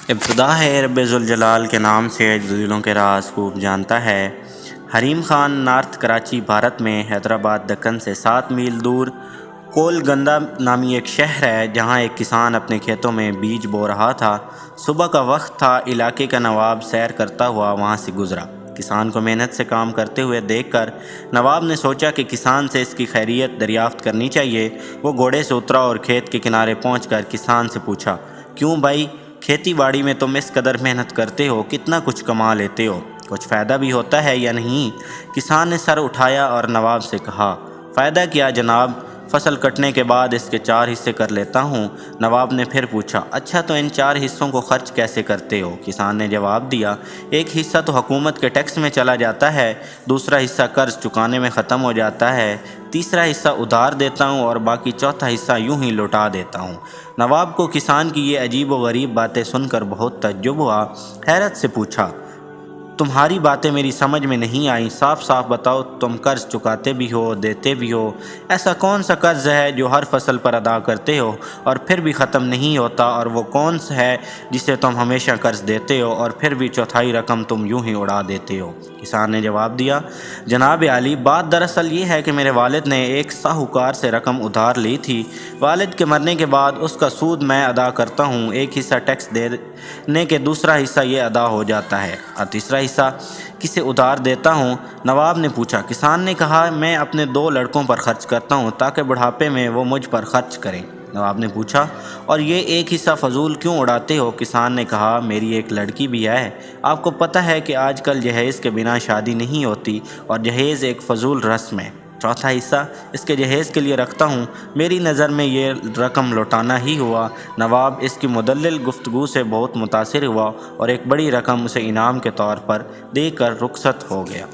ابتدا ہے رب ذوالجلال کے نام سے جو دلوں کے راز خوب جانتا ہے۔ حریم خان نارتھ کراچی بھارت میں حیدرآباد دکن سے 7 میل دور کول گندا نامی ایک شہر ہے، جہاں ایک کسان اپنے کھیتوں میں بیج بو رہا تھا۔ صبح کا وقت تھا، علاقے کا نواب سیر کرتا ہوا وہاں سے گزرا۔ کسان کو محنت سے کام کرتے ہوئے دیکھ کر نواب نے سوچا کہ کسان سے اس کی خیریت دریافت کرنی چاہیے۔ وہ گھوڑے سے اترا اور کھیت کے کنارے پہنچ کر کسان سے پوچھا، کیوں بھائی، کھیتی باڑی میں تم اس قدر محنت کرتے ہو، کتنا کچھ کما لیتے ہو، کچھ فائدہ بھی ہوتا ہے یا نہیں؟ کسان نے سر اٹھایا اور نواب سے کہا، فائدہ کیا جناب، فصل کٹنے کے بعد اس کے 4 حصے کر لیتا ہوں۔ نواب نے پھر پوچھا، اچھا تو ان 4 حصوں کو خرچ کیسے کرتے ہو؟ کسان نے جواب دیا، ایک حصہ تو حکومت کے ٹیکس میں چلا جاتا ہے، دوسرا حصہ قرض چکانے میں ختم ہو جاتا ہے، تیسرا حصہ ادھار دیتا ہوں اور باقی چوتھا حصہ یوں ہی لوٹا دیتا ہوں۔ نواب کو کسان کی یہ عجیب و غریب باتیں سن کر بہت تعجب ہوا۔ حیرت سے پوچھا، تمہاری باتیں میری سمجھ میں نہیں آئیں، صاف صاف بتاؤ، تم قرض چکاتے بھی ہو، دیتے بھی ہو، ایسا کون سا قرض ہے جو ہر فصل پر ادا کرتے ہو اور پھر بھی ختم نہیں ہوتا، اور وہ کون سا ہے جسے تم ہمیشہ قرض دیتے ہو اور پھر بھی چوتھائی رقم تم یوں ہی اڑا دیتے ہو؟ کسان نے جواب دیا، جناب عالی، بات دراصل یہ ہے کہ میرے والد نے ایک ساہوکار سے رقم ادھار لی تھی۔ والد کے مرنے کے بعد اس کا سود میں ادا کرتا ہوں، ایک حصہ ٹیکس دینے کے دوسرا حصہ یہ ادا ہو جاتا ہے، اور تیسرا حصہ کسے ادھار دیتا ہوں؟ نواب نے پوچھا۔ کسان نے کہا، میں اپنے 2 لڑکوں پر خرچ کرتا ہوں تاکہ بڑھاپے میں وہ مجھ پر خرچ کریں۔ نواب نے پوچھا، اور یہ ایک حصہ فضول کیوں اڑاتے ہو؟ کسان نے کہا، میری ایک لڑکی بھی ہے، آپ کو پتہ ہے کہ آج کل جہیز کے بنا شادی نہیں ہوتی اور جہیز ایک فضول رسم ہے۔ چوتھا حصہ اس کے جہیز کے لیے رکھتا ہوں، میری نظر میں یہ رقم لوٹانا ہی ہوا۔ نواب اس کی مدلل گفتگو سے بہت متاثر ہوا اور ایک بڑی رقم اسے انعام کے طور پر دے کر رخصت ہو گیا۔